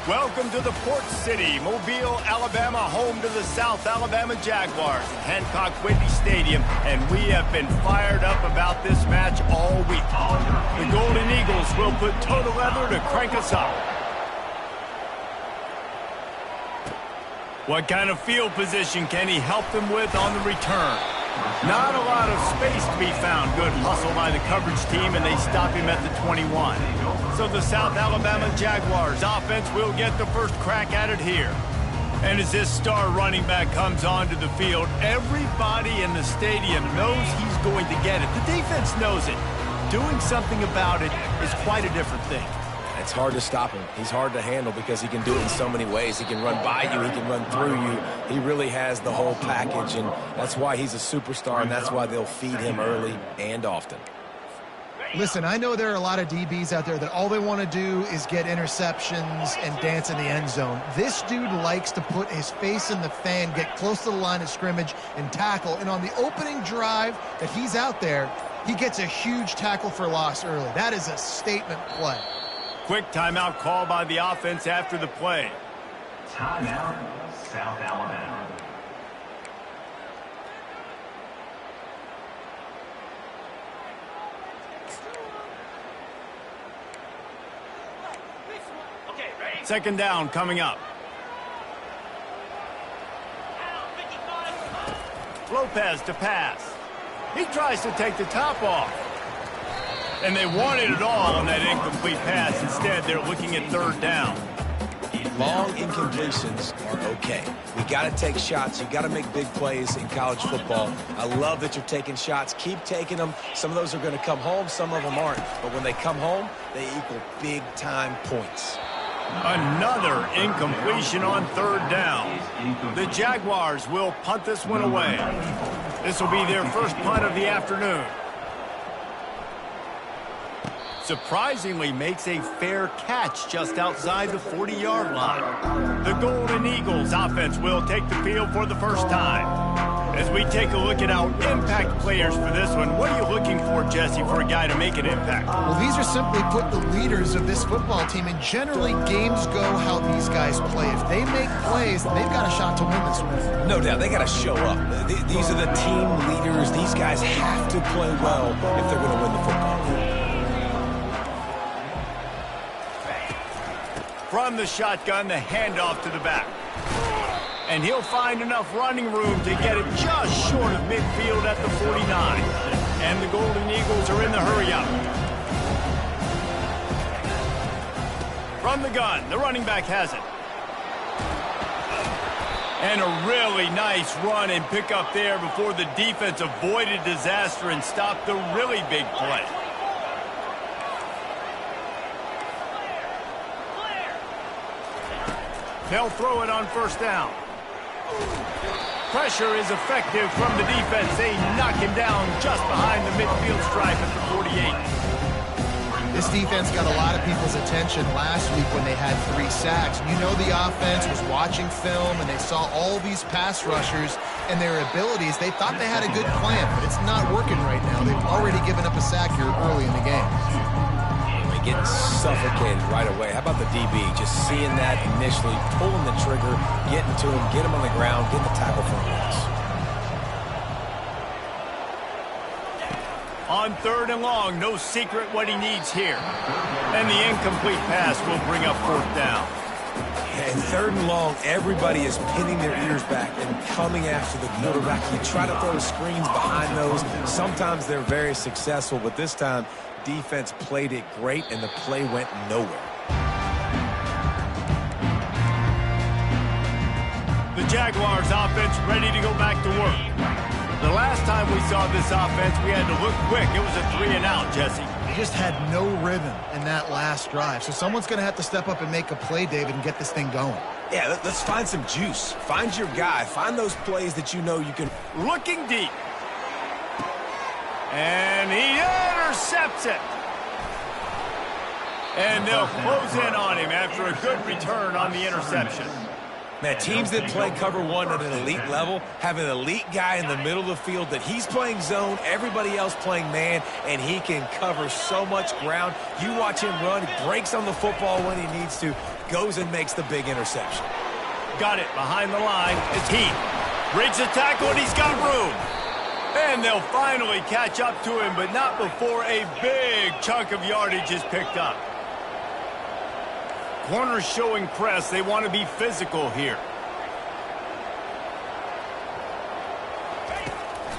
Welcome to the Port City, Mobile, Alabama, home to the South Alabama Jaguars at Hancock-Whitney Stadium, and we have been fired up about this match all week. The Golden Eagles will put total leather to crank us up. What kind of field position can he help them with on the return? Not a lot of space to be found. Good hustle by the coverage team, and they stop him at the 21. So the South Alabama Jaguars offense will get the first crack at it here. And as this star running back comes onto the field, everybody in the stadium knows he's going to get it. The defense knows it. Doing something about it is quite a different thing. It's hard to stop him. He's hard to handle because he can do it in so many ways. He can run by you. He can run through you. He really has the whole package, and that's why he's a superstar, and that's why they'll feed him early and often. Listen, I know there are a lot of DBs out there that all they want to do is get interceptions and dance in the end zone. This dude likes to put his face in the fan, get close to the line of scrimmage, and tackle. And on the opening drive that he's out there, he gets a huge tackle for loss early. That is a statement play. Quick timeout call by the offense after the play. Timeout, South Alabama. Second down coming up. Lopez to pass. He tries to take the top off. And they wanted it all on that incomplete pass. Instead, they're looking at third down. Long incompletions are okay. We got to take shots. You got to make big plays in college football. I love that you're taking shots. Keep taking them. Some of those are going to come home. Some of them aren't. But when they come home, they equal big-time points. Another incompletion on third down. The Jaguars will punt this one away. This will be their first punt of the afternoon. Surprisingly makes a fair catch just outside the 40-yard line. The Golden Eagles offense will take the field for the first time. As we take a look at our impact players for this one, what are you looking for, Jesse, for a guy to make an impact? Well, these are simply put the leaders of this football team, and generally games go how these guys play. If they make plays, they've got a shot to win this one. No doubt, they got to show up. These are the team leaders. These guys have to play well if they're going to win the football game. From the shotgun, the handoff to the back. And he'll find enough running room to get it just short of midfield at the 49. And the Golden Eagles are in the hurry-up. From the gun, the running back has it. And a really nice run and pick up there before the defense avoided disaster and stopped the really big play. They'll throw it on first down. Pressure is effective from the defense. They knock him down just behind the midfield stripe at the 48. This defense got a lot of people's attention last week when they had 3 sacks. You know the offense was watching film, and they saw all these pass rushers and their abilities. They thought they had a good plan, but it's not working right now. They've already given up a sack here early in the game. Getting suffocated right away. How about the DB? Just seeing that initially, pulling the trigger, getting to him, get him on the ground, get the tackle for a loss. On third and long, no secret what he needs here. And the incomplete pass will bring up fourth down. And third and long, everybody is pinning their ears back and coming after the quarterback. You try to throw screens behind those. Sometimes they're very successful, but this time, defense played it great, and the play went nowhere. The Jaguars offense ready to go back to work. The last time we saw this offense, we had to look quick. It was a 3-and-out, Jesse. They just had no rhythm in that last drive. So someone's going to have to step up and make a play, David, and get this thing going. Yeah, let's find some juice. Find your guy. Find those plays that you know you can. Looking deep. And he intercepts it. And they'll close in on him after a good return on the interception. Man, teams that play cover one at an elite level have an elite guy in the middle of the field that he's playing zone, everybody else playing man, and he can cover so much ground. You watch him run, he breaks on the football when he needs to, goes and makes the big interception. Got it behind the line. It's Heath. Breaks the tackle, and he's got room. And they'll finally catch up to him, but not before a big chunk of yardage is picked up. Corners showing press. They want to be physical here.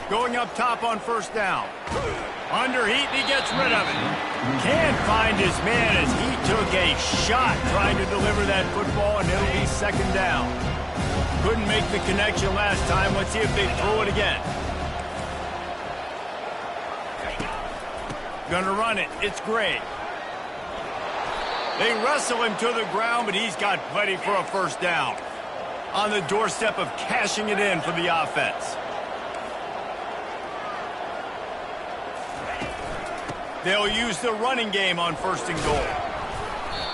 Going up top on first down. Under heat, he gets rid of it. Can't find his man as he took a shot trying to deliver that football, and it'll be second down. Couldn't make the connection last time. Let's see if they throw it again. Gonna run it. It's Gray. They wrestle him to the ground, but he's got plenty for a first down. On the doorstep of cashing it in for the offense. They'll use the running game on first and goal.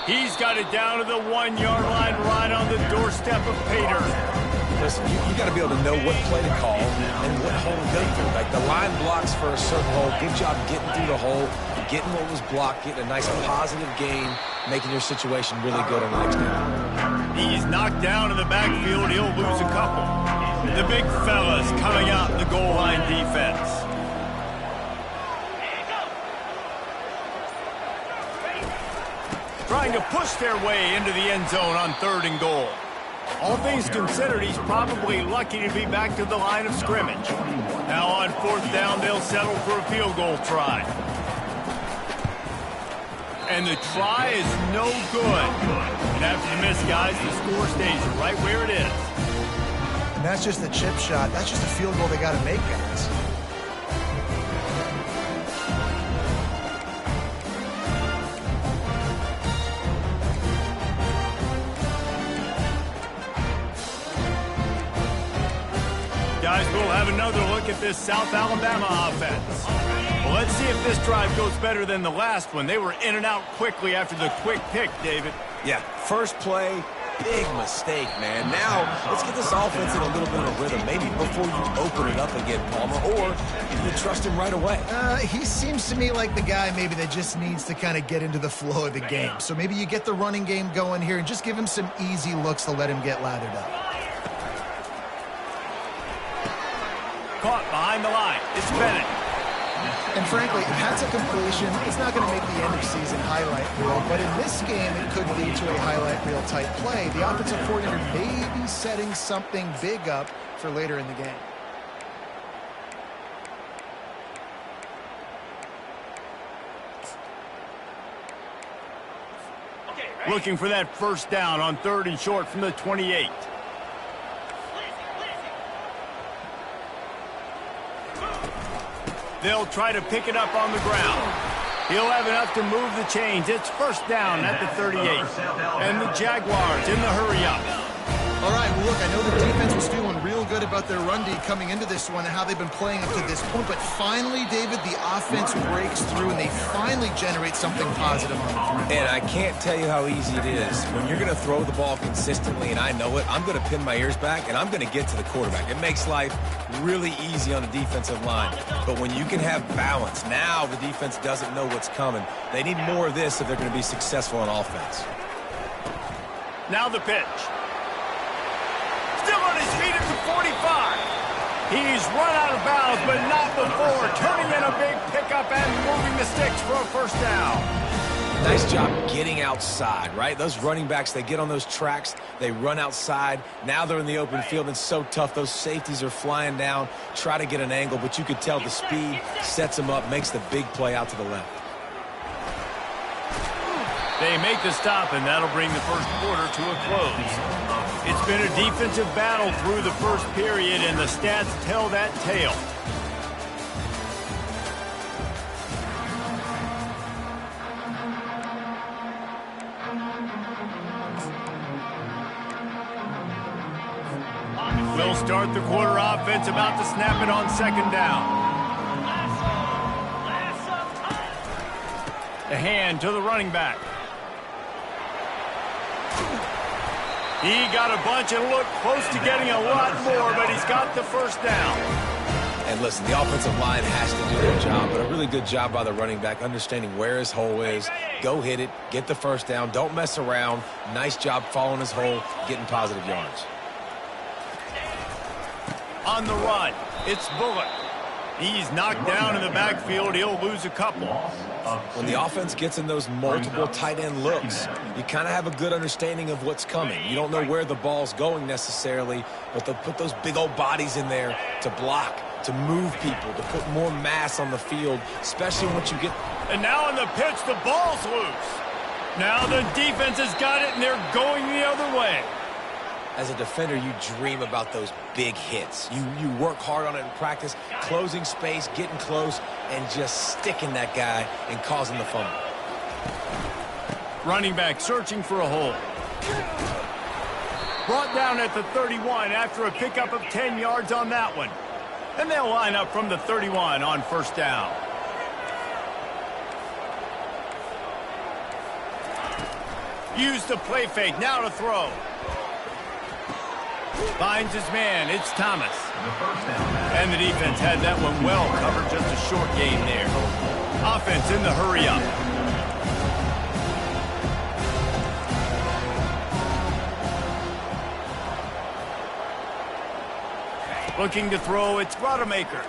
He's got it down to the 1-yard line right on the doorstep of Pater. Listen, you got to be able to know what play to call and what hole to go through. Like the line blocks for a certain hole. Good job getting through the hole, getting what was blocked, getting a nice positive gain, making your situation really good on the next down. He's knocked down in the backfield. He'll lose a couple. The big fellas coming out in the goal line defense. Trying to push their way into the end zone on third and goal. All things considered, he's probably lucky to be back to the line of scrimmage. Now on fourth down, they'll settle for a field goal try. And the try is no good. And after the miss, guys, the score stays right where it is. And that's just the chip shot. That's just a field goal they got to make, guys. Guys, we'll have another look at this South Alabama offense. Well, let's see if this drive goes better than the last one. They were in and out quickly after the quick pick, David. Yeah, first play, big mistake, man. Now, let's get this offense in a little bit of a rhythm. Maybe before you open it up again, Palmer, or you trust him right away. He seems to me like the guy maybe that just needs to kind of get into the flow of the game. So maybe you get the running game going here and just give him some easy looks to let him get lathered up. Caught behind the line. It's Bennett. And frankly, if that's a completion, it's not going to make the end of season highlight reel. But in this game, it could lead to a highlight reel type play. The offensive coordinator may be setting something big up for later in the game. Looking for that first down on third and short from the 28. They'll try to pick it up on the ground. He'll have enough to move the chains. It's first down at the 38. And the Jaguars in the hurry-up. All right, well, look, I know the defense was feeling real good about their run D coming into this one and how they've been playing up to this point. But finally, David, the offense breaks through and they finally generate something positive on the ground. And I can't tell you how easy it is. When you're going to throw the ball consistently, and I know it, I'm going to pin my ears back, and I'm going to get to the quarterback. It makes life really easy on the defensive line. But when you can have balance, now the defense doesn't know what's coming. They need more of this if they're going to be successful on offense. Now the pitch. Still on his feet at the 45. He's run out of bounds, but not before turning in a big pickup and moving the sticks for a first down. Nice job getting outside, right? Those running backs, they get on those tracks, they run outside. Now they're in the open field. It's so tough. Those safeties are flying down, try to get an angle, but you could tell the speed sets them up, makes the big play out to the left. They make the stop, and that'll bring the first quarter to a close. It's been a defensive battle through the first period, and the stats tell that tale. We'll start the quarter offense, about to snap it on second down. A hand to the running back. He got a bunch and looked close to getting a lot more, but he's got the first down. And listen, the offensive line has to do their job, but a really good job by the running back understanding where his hole is. Go hit it, get the first down, don't mess around. Nice job following his hole, getting positive yards. On the run, it's Bullock. He's knocked down in the backfield. He'll lose a couple. When the offense gets in those multiple tight end looks, you kind of have a good understanding of what's coming. You don't know where the ball's going necessarily, but they'll put those big old bodies in there to block, to move people, to put more mass on the field, especially once you get... And now on the pitch, the ball's loose. Now the defense has got it, and they're going the other way. As a defender, you dream about those big hits. You work hard on it in practice, closing space, getting close, and just sticking that guy and causing the fumble. Running back searching for a hole. Brought down at the 31 after a pickup of 10 yards on that one. And they'll line up from the 31 on first down. Use the play fake, now to throw. Finds his man, it's Thomas. And the defense had that one well covered, just a short gain there. Offense in the hurry up. Looking to throw, it's Rodemaker.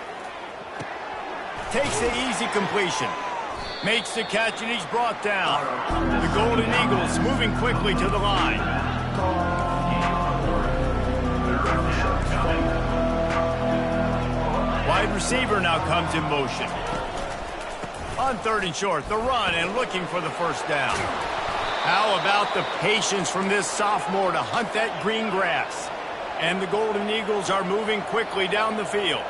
Takes the easy completion. Makes the catch and he's brought down. The Golden Eagles moving quickly to the line. Wide receiver now comes in motion. On third and short, the run and looking for the first down. How about the patience from this sophomore to hunt that green grass? And the Golden Eagles are moving quickly down the field.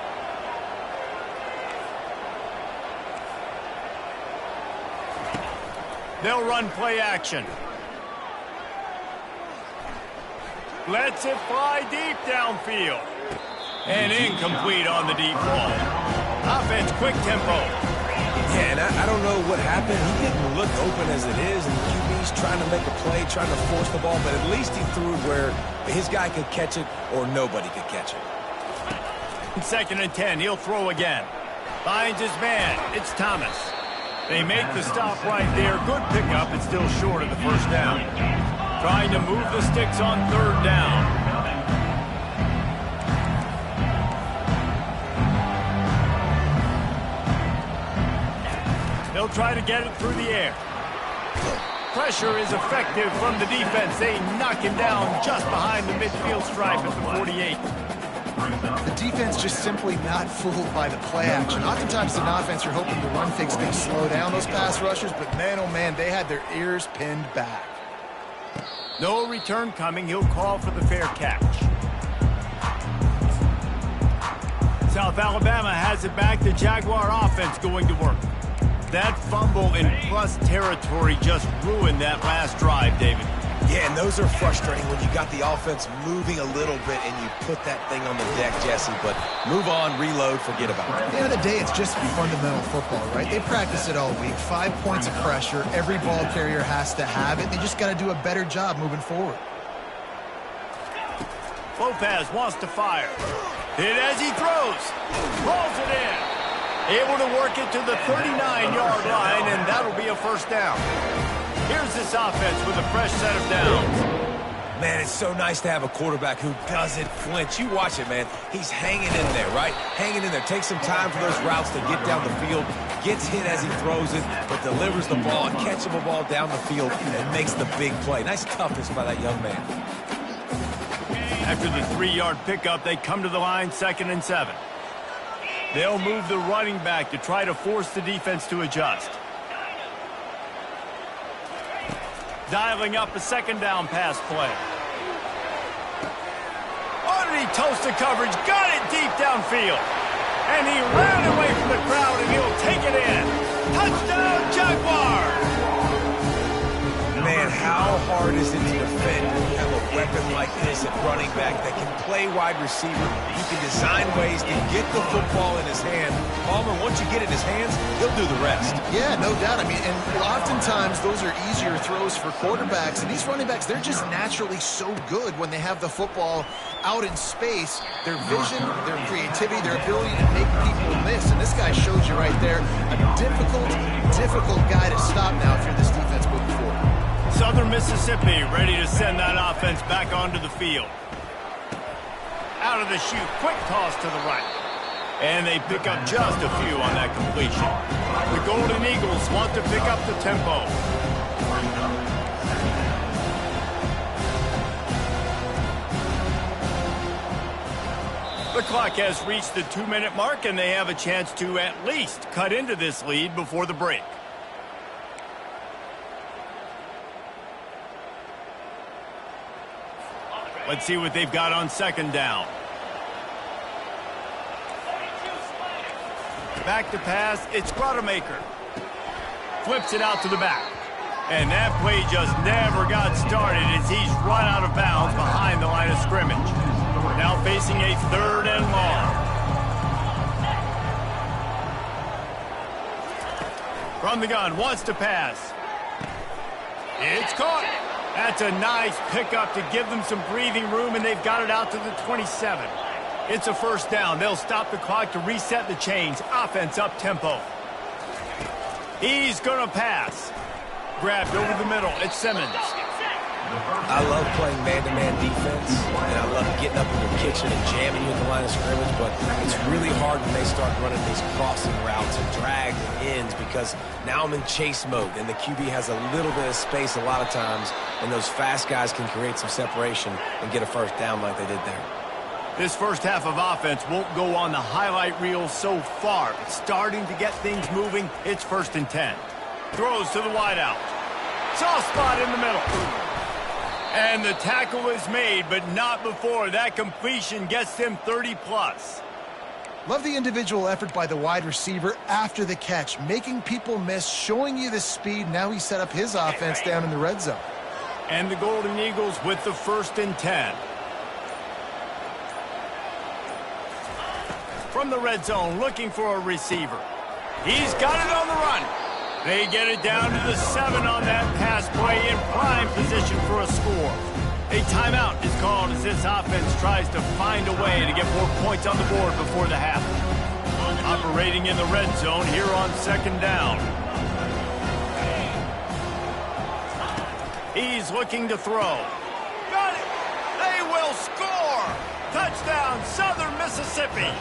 They'll run play action. Lets it fly deep downfield. And incomplete on the deep ball. Offense, quick tempo. Yeah, and I don't know what happened. He didn't look open as it is, and the QB's trying to make a play, trying to force the ball, but at least he threw it where his guy could catch it or nobody could catch it. Second and 10, he'll throw again. Finds his man, it's Thomas. They make the stop right there. Good pickup, it's still short of the first down. Trying to move the sticks on third down. They'll try to get it through the air. Pressure is effective from the defense. They knock him down just behind the midfield stripe at the 48. The defense just simply not fooled by the play action. Oftentimes in offense, you're hoping the run fake's going to slow down those pass rushers, but man, oh man, they had their ears pinned back. No return coming. He'll call for the fair catch. South Alabama has it back. The Jaguar offense going to work. That fumble in plus territory just ruined that last drive, David. Yeah, and those are frustrating when you got the offense moving a little bit and you put that thing on the deck, Jesse. But move on, reload, forget about it. At the end of the day, it's just fundamental football, right? They practice it all week. 5 points of pressure. Every ball carrier has to have it. They just got to do a better job moving forward. Lopez wants to fire. Hit as he throws. Rolls it in. Able to work it to the 39-yard line, and that'll be a first down. Here's this offense with a fresh set of downs. Man, it's so nice to have a quarterback who doesn't flinch. You watch it, man. He's hanging in there, right? Hanging in there. Takes some time for those routes to get down the field. Gets hit as he throws it, but delivers the ball, a catchable ball down the field, and makes the big play. Nice toughness by that young man. After the 3-yard pickup, they come to the line, 2nd and 7. They'll move the running back to try to force the defense to adjust. Dialing up a second down pass play. Oh, did he toast the coverage? Got it deep downfield. And he ran away from the crowd, and he'll take it in. Touchdown, Jaguars! Man, how hard is it to defend when you have a weapon like this at running back that can play wide receiver, he can design ways to get the football in his hand. Palmer, once you get it in his hands, he'll do the rest. Yeah, no doubt. I mean, and oftentimes those are easier throws for quarterbacks. And these running backs, they're just naturally so good when they have the football out in space. Their vision, their creativity, their ability to make people miss. And this guy shows you right there a difficult guy to stop now if you're this defense moving forward. Southern Mississippi ready to send that offense back onto the field. Out of the chute, quick toss to the right. And they pick up just a few on that completion. The Golden Eagles want to pick up the tempo. The clock has reached the 2-minute mark, and they have a chance to at least cut into this lead before the break. Let's see what they've got on second down. Back to pass, it's Rodemaker. Flips it out to the back. And that play just never got started as he's run out of bounds behind the line of scrimmage. Now facing a 3rd and long. From the gun, wants to pass. It's caught. That's a nice pickup to give them some breathing room, and they've got it out to the 27. It's a first down. They'll stop the clock to reset the chains. Offense up tempo. He's going to pass. Grabbed over the middle. It's Simmons. I love playing man-to-man defense, and I love getting up in your kitchen and jamming you at the line of scrimmage, but it's really hard when they start running these crossing routes and drags and ends because now I'm in chase mode, and the QB has a little bit of space a lot of times, and those fast guys can create some separation and get a first down like they did there. This first half of offense won't go on the highlight reel so far. It's starting to get things moving. It's 1st and 10. Throws to the wideout. Soft spot in the middle. And the tackle is made, but not before that completion gets them 30+. Love the individual effort by the wide receiver after the catch, making people miss, showing you the speed. Now he set up his offense down in the red zone. And the Golden Eagles with the 1st and 10. From the red zone, looking for a receiver. He's got it on the run. They get it down to the 7 on that pass play in prime position for a score. A timeout is called as this offense tries to find a way to get more points on the board before the half. Operating in the red zone here on 2nd down. He's looking to throw. Got it! They will score! Touchdown, Southern Mississippi!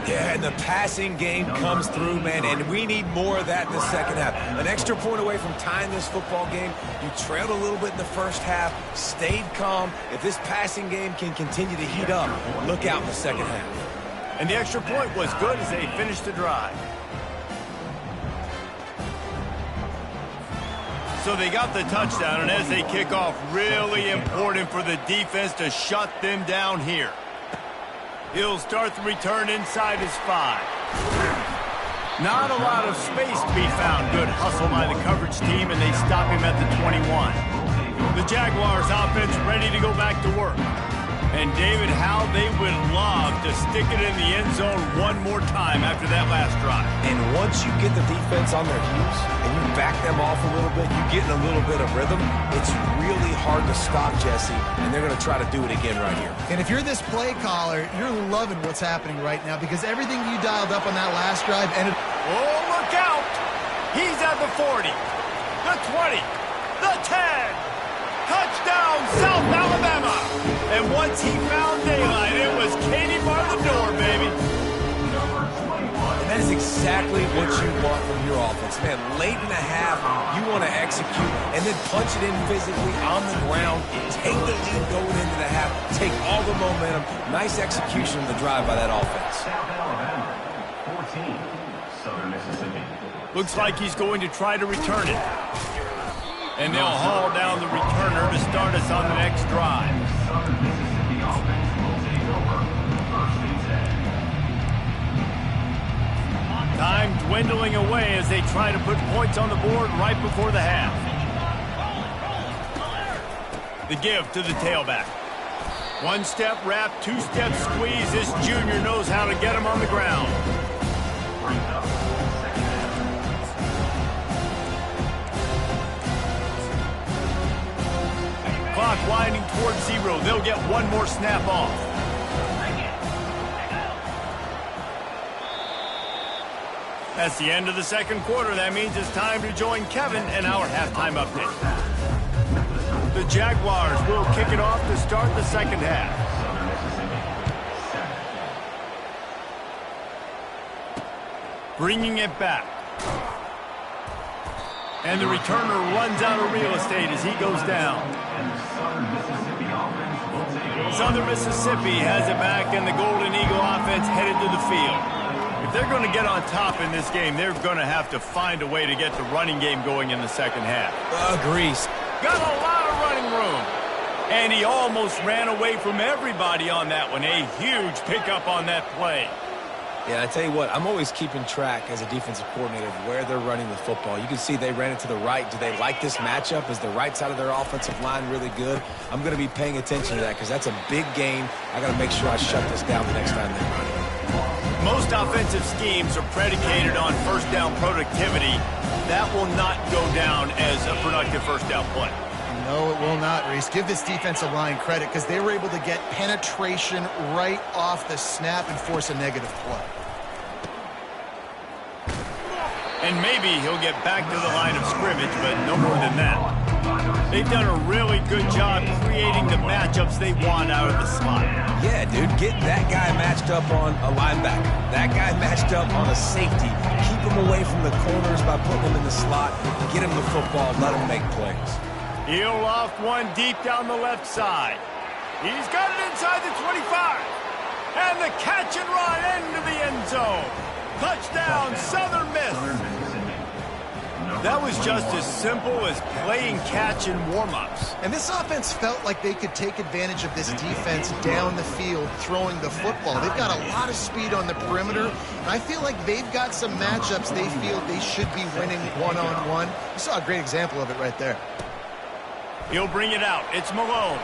Yeah, and the passing game comes through, man, and we need more of that in the second half. An extra point away from tying this football game. You trailed a little bit in the first half, stayed calm. If this passing game can continue to heat up, look out in the second half. And the extra point was good as they finished the drive. So they got the touchdown, and as they kick off, really important for the defense to shut them down here. He'll start the return inside his 5. Not a lot of space to be found. Good hustle by the coverage team, and they stop him at the 21. The Jaguars offense ready to go back to work. And David, how they would love to stick it in the end zone one more time after that last drive. And once you get the defense on their heels and you back them off a little bit, you get in a little bit of rhythm, it's really hard to stop, Jesse, and they're going to try to do it again right here. And if you're this play caller, you're loving what's happening right now because everything you dialed up on that last drive ended. Oh, look out! He's at the 40, the 20, the 10. Touchdown, South Alabama! And once he found daylight, it was Katie bar the door, baby. And that is exactly what you want from your offense. Man, late in the half, you want to execute and then punch it in physically on the ground, take the lead going into the half, take all the momentum. Nice execution of the drive by that offense. South Alabama, 14, Southern Mississippi. Looks like he's going to try to return it. And they'll haul down the returner to start us on the next drive. Southern Mississippi offense will take over 1st and 10. Time dwindling away as they try to put points on the board right before the half. The give to the tailback. One step wrap, two step squeeze. This junior knows how to get him on the ground. Clock winding towards 0. They'll get one more snap off. That's the end of the second quarter. That means it's time to join Kevin in our halftime update. The Jaguars will kick it off to start the second half. Bringing it back. And the returner runs out of real estate as he goes down. Southern Mississippi has it back, and the Golden Eagle offense headed to the field. If they're going to get on top in this game, they're going to have to find a way to get the running game going in the second half. Agrees. Got a lot of running room. And he almost ran away from everybody on that one. A huge pickup on that play. Yeah, I tell you what, I'm always keeping track as a defensive coordinator of where they're running the football. You can see they ran it to the right. Do they like this matchup? Is the right side of their offensive line really good? I'm going to be paying attention to that because that's a big game. I got to make sure I shut this down the next time they run it. Most offensive schemes are predicated on first down productivity. That will not go down as a productive first down play. No, it will not, Reese. Give this defensive line credit because they were able to get penetration right off the snap and force a negative play. And maybe he'll get back to the line of scrimmage, but no more than that. They've done a really good job creating the matchups they want out of the slot. Yeah, dude, get that guy matched up on a linebacker. That guy matched up on a safety. Keep him away from the corners by putting him in the slot. Get him the football. Let him make plays. He'll loft one deep down the left side. He's got it inside the 25. And the catch and run into the end zone. Touchdown, Southern Miss. That was just as simple as playing catch in warm-ups. And this offense felt like they could take advantage of this defense down the field throwing the football. They've got a lot of speed on the perimeter, and I feel like they've got some matchups they feel they should be winning one-on-one. You saw a great example of it right there. He'll bring it out. It's Malone.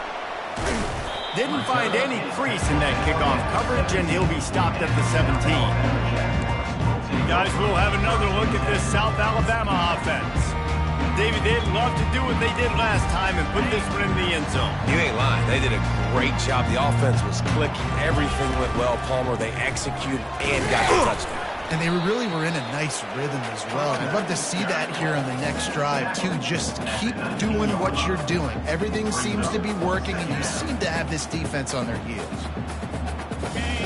Didn't find any crease in that kickoff coverage, and he'll be stopped at the 17. Guys, we'll have another look at this South Alabama offense. David, they'd love to do what they did last time and put this one in the end zone. You ain't lying. They did a great job. The offense was clicking. Everything went well, Palmer. They executed and got the touchdown. And they really were in a nice rhythm as well. I'd love to see that here on the next drive, too. Just keep doing what you're doing. Everything seems to be working, and you seem to have this defense on their heels.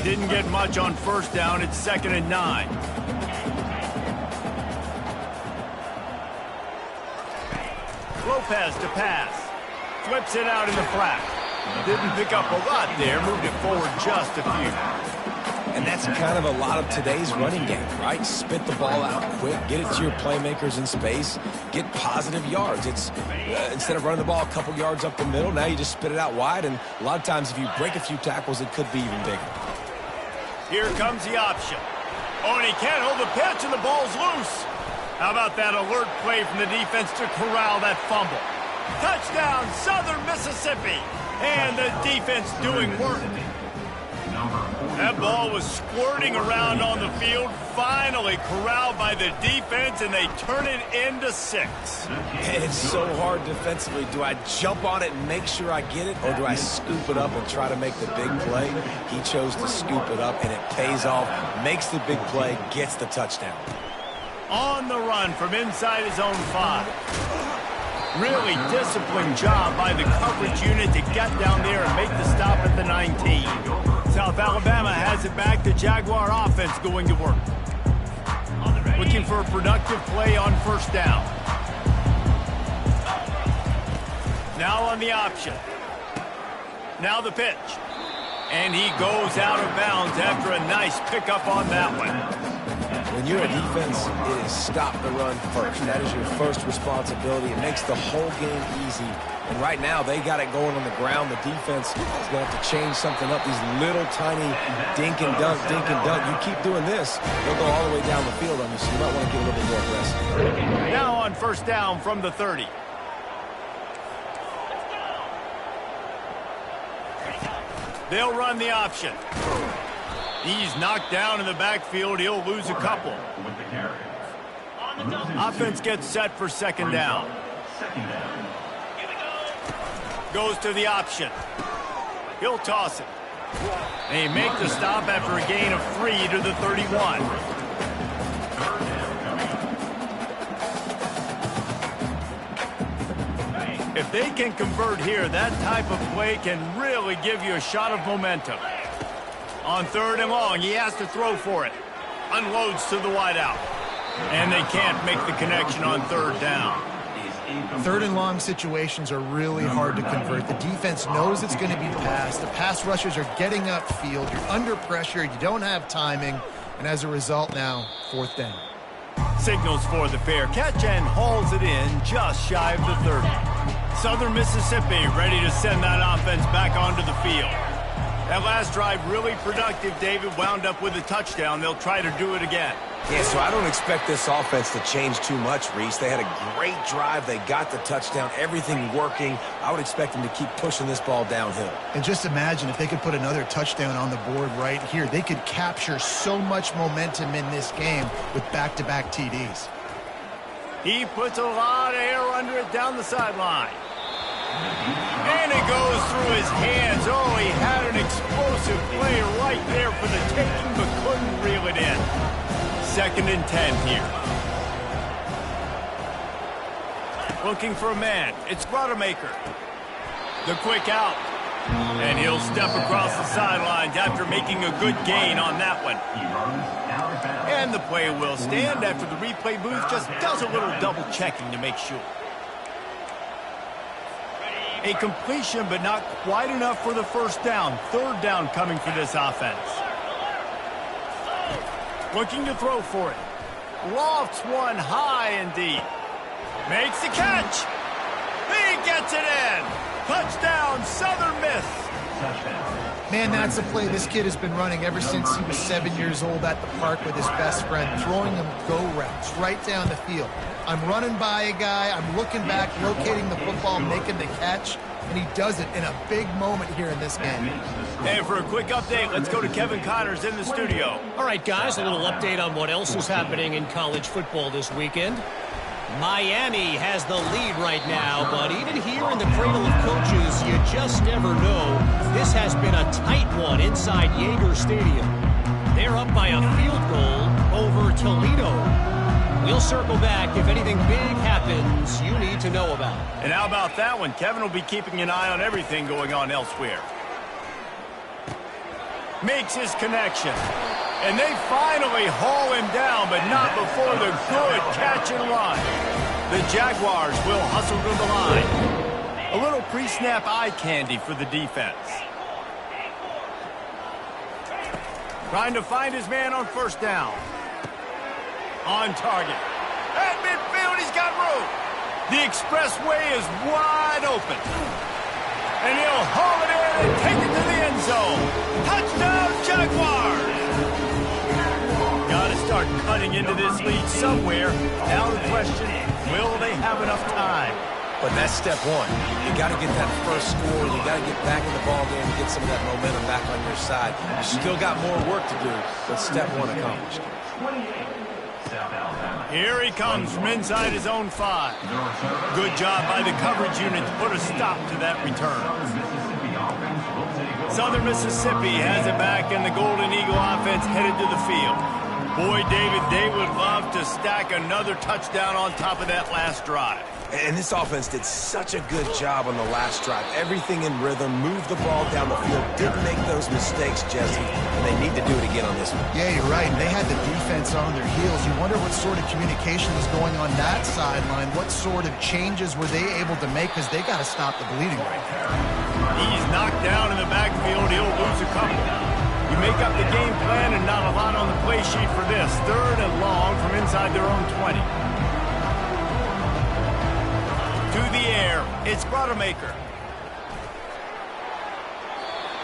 Didn't get much on first down. It's 2nd and 9. Lopez to pass. Flips it out in the flat. Didn't pick up a lot there. Moved it forward just a few. And that's kind of a lot of today's running game, right? Spit the ball out quick, get it to your playmakers in space, get positive yards. It's instead of running the ball a couple yards up the middle, now you just spit it out wide, and a lot of times if you break a few tackles, it could be even bigger. Here comes the option. Oh, and he can't hold the pitch, and the ball's loose. How about that alert play from the defense to corral that fumble? Touchdown, Southern Mississippi. And the defense doing work. That ball was squirting around on the field, finally corralled by the defense, and they turn it into 6. It's so hard defensively. Do I jump on it and make sure I get it, or do I scoop it up and try to make the big play? He chose to scoop it up, and it pays off, makes the big play, gets the touchdown. On the run from inside his own 5. Really disciplined job by the coverage unit to get down there and make the stop at the 19. South Alabama has it back. The Jaguar offense going to work. Looking for a productive play on first down. Now on the option. Now the pitch. And he goes out of bounds after a nice pickup on that one. When you're a defense, it is stop the run first. That is your first responsibility. It makes the whole game easy. And right now, they got it going on the ground. The defense is going to have to change something up. These little tiny dink and dunk, dink and dunk. You keep doing this, they'll go all the way down the field on you, so you might want to get a little bit more aggressive. Now on first down from the 30. They'll run the option. He's knocked down in the backfield. He'll lose a couple. Offense gets set for second down. Goes to the option. He'll toss it. They make the stop after a gain of 3 to the 31. If they can convert here, that type of play can really give you a shot of momentum. On 3rd and long, he has to throw for it. Unloads to the wideout. And they can't make the connection on 3rd down. 3rd and long situations are really hard to convert. The defense knows it's going to be passed. The pass rushers are getting upfield. You're under pressure. You don't have timing. And as a result now, 4th down. Signals for the fair catch and hauls it in just shy of the 30. Southern Mississippi ready to send that offense back onto the field. That last drive really productive, David. Wound up with a touchdown. They'll try to do it again. Yeah, so I don't expect this offense to change too much, Reese. They had a great drive. They got the touchdown. Everything working. I would expect them to keep pushing this ball downhill. And just imagine if they could put another touchdown on the board right here. They could capture so much momentum in this game with back-to-back TDs. He puts a lot of air under it down the sideline. And it goes through his hands. Oh, he had an explosive play right there for the taking, but couldn't reel it in. 2nd and 10 here. Looking for a man. It's Rodemaker. The quick out. And he'll step across the sidelines after making a good gain on that one. And the play will stand after the replay booth just does a little double checking to make sure. A completion, but not quite enough for the 1st down. 3rd down coming for this offense. Looking to throw for it. Lofts one high and deep. Makes the catch. He gets it in. Touchdown, Southern Miss. Man, that's a play this kid has been running ever since he was 7 years old at the park with his best friend, throwing him go routes right down the field. I'm running by a guy, I'm looking back, locating the football, making the catch, and he does it in a big moment here in this game. And for a quick update, let's go to Kevin Connors in the studio. All right, guys, a little update on what else is happening in college football this weekend. Miami has the lead right now, but even here in the cradle of coaches, you just never know. This has been a tight one inside Yager Stadium. They're up by a field goal over Toledo. We'll circle back if anything big happens you need to know about. And how about that one? Kevin will be keeping an eye on everything going on elsewhere. Makes his connection. And they finally haul him down, but not before the good catch and run. The Jaguars will hustle to the line. A little pre-snap eye candy for the defense. Trying to find his man on 1st down. On target. At midfield, he's got room. The expressway is wide open. And he'll haul it in and take it to the end zone. Touchdown, Jaguars! Got to start cutting into this lead somewhere. Now the question, will they have enough time? But that's step one. You got to get that first score. You got to get back in the ball game and get some of that momentum back on your side. You still got more work to do, but step one accomplished. Here he comes from inside his own 5. Good job by the coverage unit to put a stop to that return. Southern Mississippi has it back, and the Golden Eagle offense headed to the field. Boy, David, they would love to stack another touchdown on top of that last drive. And this offense did such a good job on the last drive. Everything in rhythm, moved the ball down the field, didn't make those mistakes, Jesse, and they need to do it again on this one. Yeah, you're right. They had the defense on their heels. You wonder what sort of communication was going on that sideline. What sort of changes were they able to make, because they got to stop the bleeding right there. He's knocked down in the backfield. He'll lose a couple. You make up the game plan and not a lot on the play sheet for this. 3rd and long from inside their own 20. To the air, it's Rodemaker.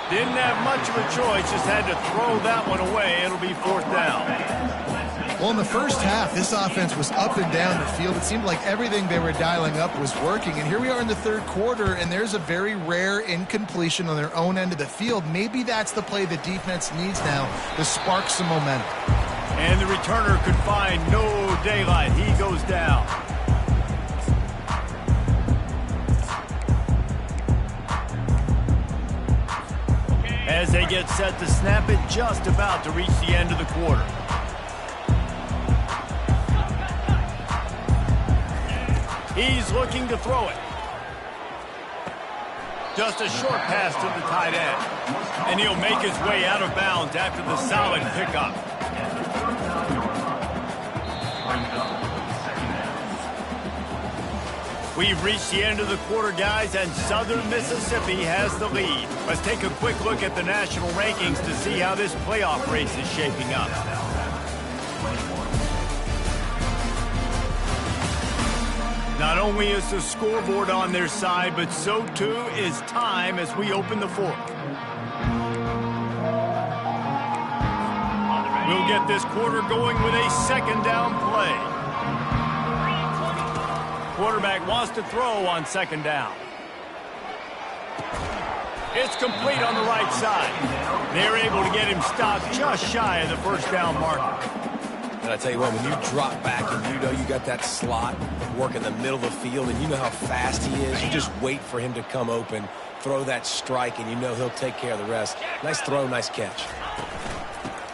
Didn't have much of a choice, just had to throw that one away. It'll be 4th down. Well, in the first half, this offense was up and down the field. It seemed like everything they were dialing up was working. And here we are in the third quarter, and there's a very rare incompletion on their own end of the field. Maybe that's the play the defense needs now to spark some momentum. And the returner could find no daylight. He goes down. As they get set to snap it, just about to reach the end of the quarter. He's looking to throw it. Just a short pass to the tight end. And he'll make his way out of bounds after the solid pickup. We've reached the end of the quarter, guys, and Southern Mississippi has the lead. Let's take a quick look at the national rankings to see how this playoff race is shaping up. Not only is the scoreboard on their side, but so too is time as we open the fourth. We'll get this quarter going with a second down play. Quarterback wants to throw on second down. It's complete on the right side. They're able to get him stopped just shy of the first down marker. And I tell you what, when you drop back and you know you got that slot work in the middle of the field and you know how fast he is, you just wait for him to come open, throw that strike, and you know he'll take care of the rest. Nice throw, nice catch.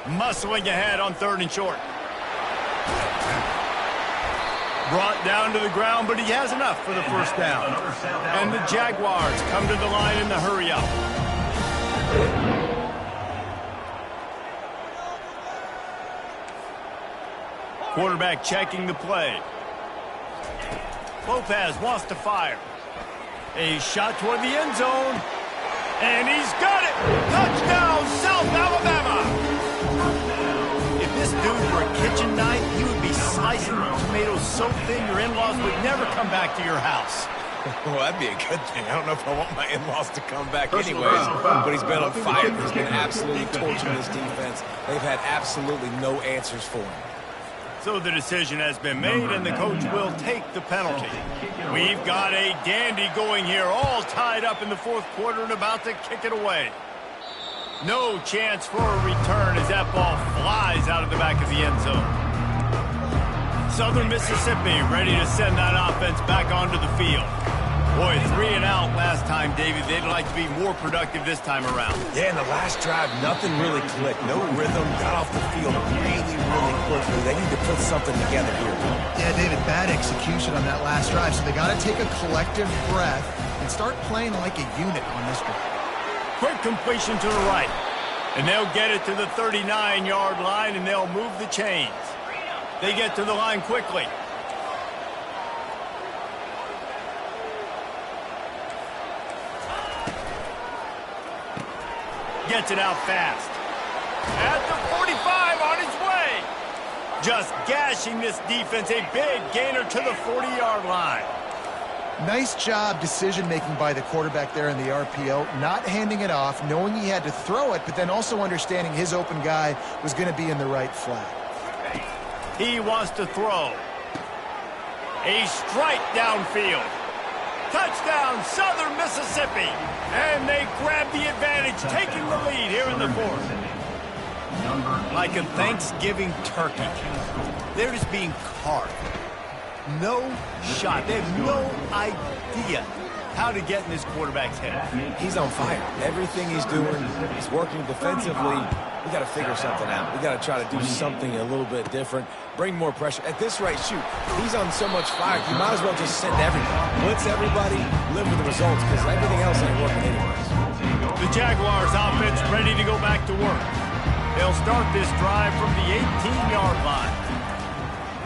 Muscling ahead on third and short. Brought down to the ground, but he has enough for the first down. And the Jaguars come to the line in the hurry-up. Quarterback checking the play. Lopez wants to fire. A shot toward the end zone. And he's got it! Touchdown, South Alabama! If this dude were a kitchen knife, he would be slicing tomatoes so thin your in-laws would never come back to your house. Well, that'd be a good thing. I don't know if I want my in-laws to come back anyways, but he's been on fire. He's been absolutely torching this defense. They've had absolutely no answers for him. So the decision has been made, and the coach will take the penalty. We've got a dandy going here, all tied up in the fourth quarter and about to kick it away. No chance for a return as that ball flies out of the back of the end zone. Southern Mississippi ready to send that offense back onto the field. Boy, 3 and out last time, David. They'd like to be more productive this time around. Yeah, in the last drive, nothing really clicked. No rhythm, got off the field really quickly. They need to put something together here. Yeah, David, bad execution on that last drive, so they got to take a collective breath and start playing like a unit on this one. Quick completion to the right. And they'll get it to the 39-yard line, and they'll move the chains. They get to the line quickly. Gets it out fast. At the 45 on his way. Just gashing this defense. A big gainer to the 40-yard line. Nice job decision-making by the quarterback there in the RPO, not handing it off, knowing he had to throw it, but then also understanding his open guy was going to be in the right flat. He wants to throw. A strike downfield. Touchdown, Southern Mississippi. And they grab the advantage, taking the lead here in the fourth. Like a Thanksgiving turkey. They're just being carved. No shot. They have no idea how to get in this quarterback's head. He's on fire. Everything he's doing, he's working defensively. We got to figure something out. We got to try to do something a little bit different. Bring more pressure. At this rate, shoot, he's on so much fire, you might as well just send everybody. Blitz everybody, live with the results, because everything else ain't working anyways. The Jaguars offense ready to go back to work. They'll start this drive from the 18-yard line.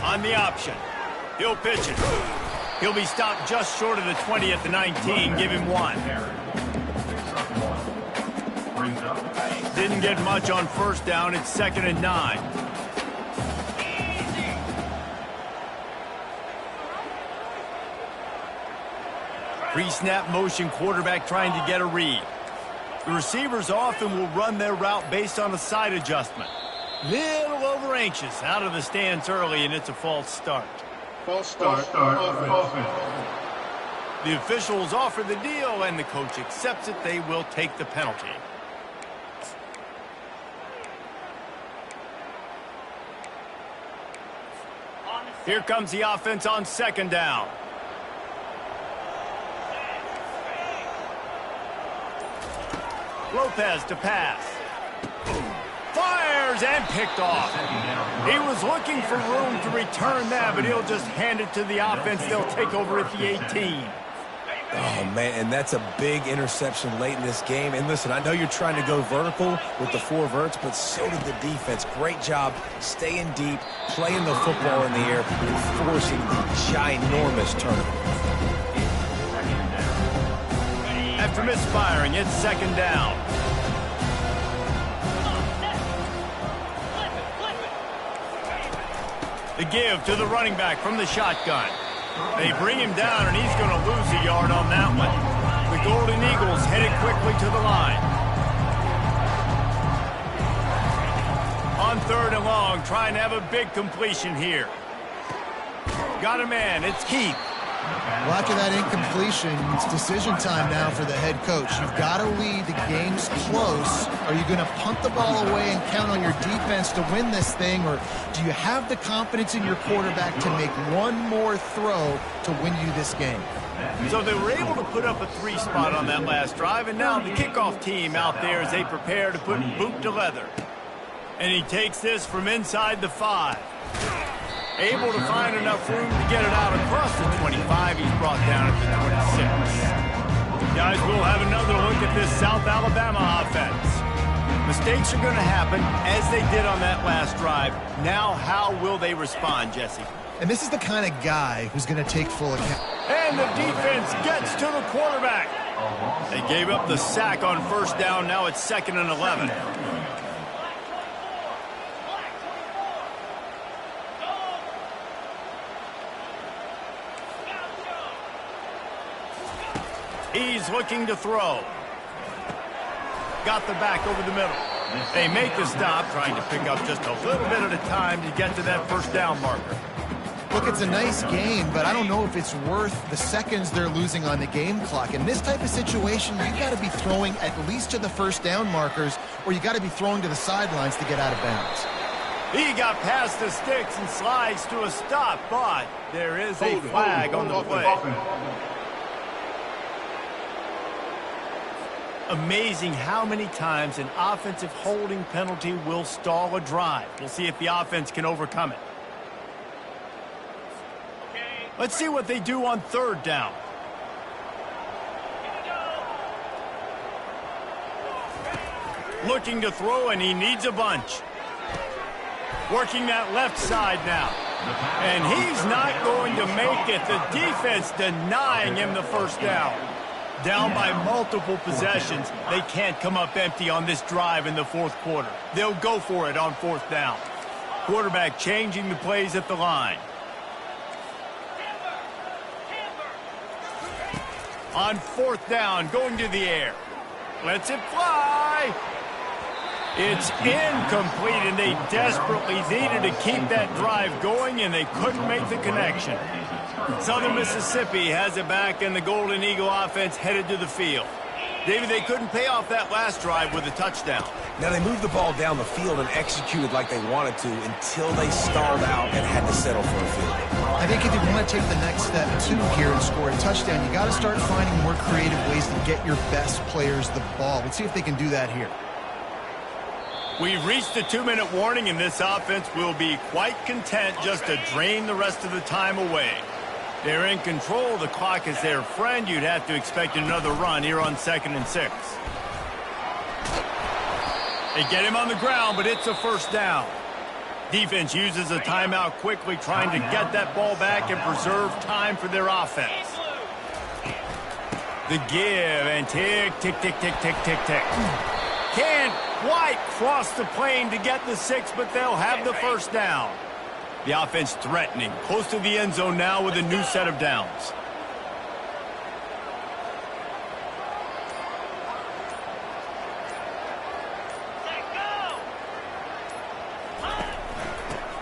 On the option, he'll pitch it. He'll be stopped just short of the 20 at the 19. Give him one. Didn't get much on first down. It's 2nd and 9. Pre-snap motion, quarterback trying to get a read. The receivers often will run their route based on a side adjustment. Little over anxious out of the stance early, and it's a false start. False start. Offense. The officials offer the deal, and the coach accepts it. They will take the penalty. Here comes the offense on second down. Lopez to pass. Fires and picked off. He was looking for room to return that, but he'll just hand it to the offense. They'll take over at the 18. Oh, man, and that's a big interception late in this game. And listen, I know you're trying to go vertical with the 4 verts, but so did the defense. Great job staying deep, playing the football in the air, and forcing the ginormous turnover. After misfiring, it's second down. The give to the running back from the shotgun. They bring him down, and he's going to lose a yard on that one. The Golden Eagles headed quickly to the line. On third and long, trying to have a big completion here. Got a man. It's Keith. Well, after that incompletion, it's decision time now for the head coach. You've got to lead. The game's close. Are you going to punt the ball away and count on your defense to win this thing, or do you have the confidence in your quarterback to make one more throw to win you this game? So they were able to put up a 3 spot on that last drive, and now the kickoff team out there as they prepare to put boot to leather. And he takes this from inside the 5. Able to find enough room to get it out across the 25. He's brought down at the 26. Guys, we'll have another look at this South Alabama offense. Mistakes are going to happen, as they did on that last drive. Now, how will they respond, Jesse? And this is the kind of guy who's going to take full account. And the defense gets to the quarterback. They gave up the sack on first down. Now it's 2nd and 11. He's looking to throw. Got the back over the middle. They make the stop, trying to pick up just a little bit at a time to get to that first down marker. Look, it's a nice game, but I don't know if it's worth the seconds they're losing on the game clock. In this type of situation, you got to be throwing at least to the first down markers, or you got to be throwing to the sidelines to get out of bounds. He got past the sticks and slides to a stop, but there is a flag on the play. Amazing how many times an offensive holding penalty will stall a drive. We'll see if the offense can overcome it. Let's see what they do on third down. Looking to throw, and he needs a bunch. Working that left side now. And he's not going to make it. The defense denying him the first down. Down by multiple possessions. They can't come up empty on this drive in the fourth quarter. They'll go for it on fourth down. Quarterback changing the plays at the line. On fourth down, going to the air. Lets it fly. It's incomplete, and they desperately needed to keep that drive going, and they couldn't make the connection. Southern Mississippi has it back, and the Golden Eagle offense headed to the field. David, they couldn't pay off that last drive with a touchdown. Now, they moved the ball down the field and executed like they wanted to until they stalled out and had to settle for a field goal. I think if you want to take the next step, too, here and score a touchdown, you got to start finding more creative ways to get your best players the ball. Let's see if they can do that here. We've reached the 2-minute warning, and this offense will be quite content just to drain the rest of the time away. They're in control. The clock is their friend. You'd have to expect another run here on 2nd and 6. They get him on the ground, but it's a first down. Defense uses a timeout quickly, trying to get that ball back and preserve time for their offense. The give, and tick, tick, tick, tick, tick, tick, tick. Can't quite cross the plane to get the 6, but they'll have the first down. The offense threatening, close to the end zone now with a new set of downs.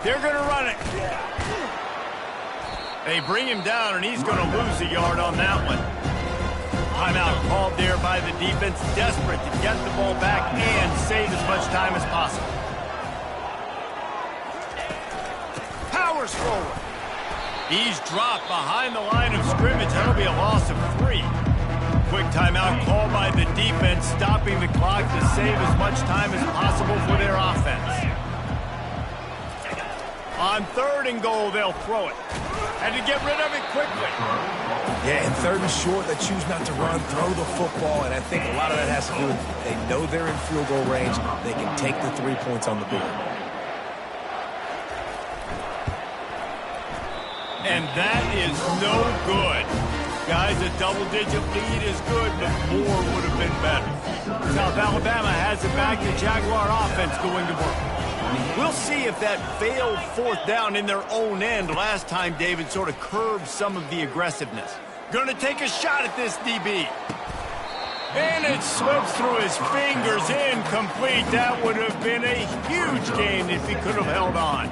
They're going to run it. They bring him down, and he's going to lose a yard on that one. Timeout called there by the defense, desperate to get the ball back and save as much time as possible. Powers forward. He's dropped behind the line of scrimmage. That'll be a loss of 3. Quick timeout called by the defense, stopping the clock to save as much time as possible for their offense. On 3rd and goal, they'll throw it. And to get rid of it quickly. Yeah, and 3rd and short, they choose not to run, throw the football, and I think a lot of that has to do with they know they're in field goal range. They can take the 3 points on the board. And that is no good. Guys, a double-digit lead is good, but more would have been better. South Alabama has it back. The Jaguar offense going to work. We'll see if that failed 4th down in their own end last time, David, sort of curbed some of the aggressiveness. Going to take a shot at this DB. And it slips through his fingers, incomplete. That would have been a huge gain if he could have held on.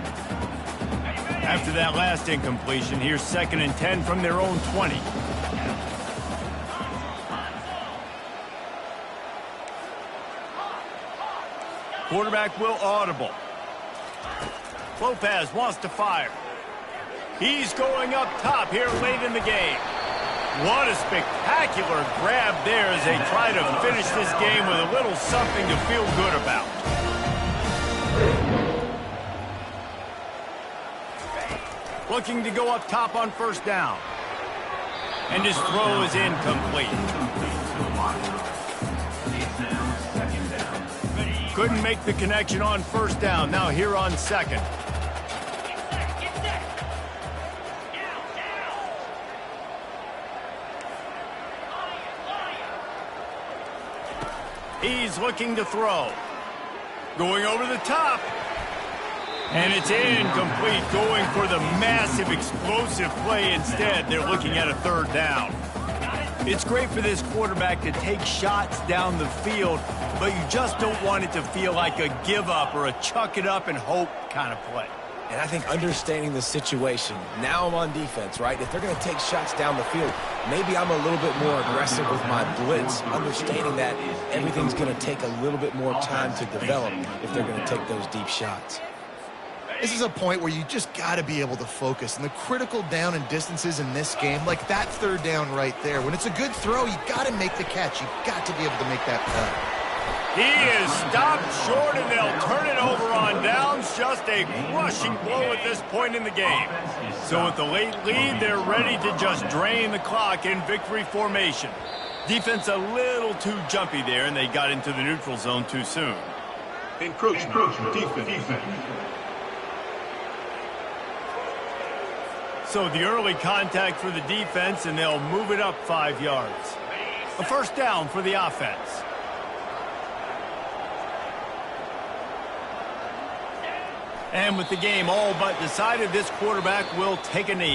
After that last incompletion, here's 2nd and 10 from their own 20. Quarterback will audible. Lopez wants to fire. He's going up top here late in the game. What a spectacular grab there as they try to finish this game with a little something to feel good about. Looking to go up top on 1st down. And his throw is incomplete. Couldn't make the connection on 1st down. Now here on 2nd. He's looking to throw. Going over the top. And it's incomplete, going for the massive explosive play instead. They're looking at a 3rd down. It's great for this quarterback to take shots down the field, but you just don't want it to feel like a give-up or a chuck-it-up-and-hope kind of play. And I think understanding the situation, now I'm on defense, right? If they're going to take shots down the field, maybe I'm a little bit more aggressive with my blitz, understanding that everything's going to take a little bit more time to develop if they're going to take those deep shots. This is a point where you just got to be able to focus. And the critical down and distances in this game, like that 3rd down right there, when it's a good throw, you got to make the catch. You've got to be able to make that play. He is stopped short, and they'll turn it over on downs. Just a crushing blow at this point in the game. So with the late lead, they're ready to just drain the clock in victory formation. Defense a little too jumpy there, and they got into the neutral zone too soon. Encroachment. Defense. So the early contact for the defense, and they'll move it up 5 yards. A 1st down for the offense. And with the game all but decided, this quarterback will take a knee.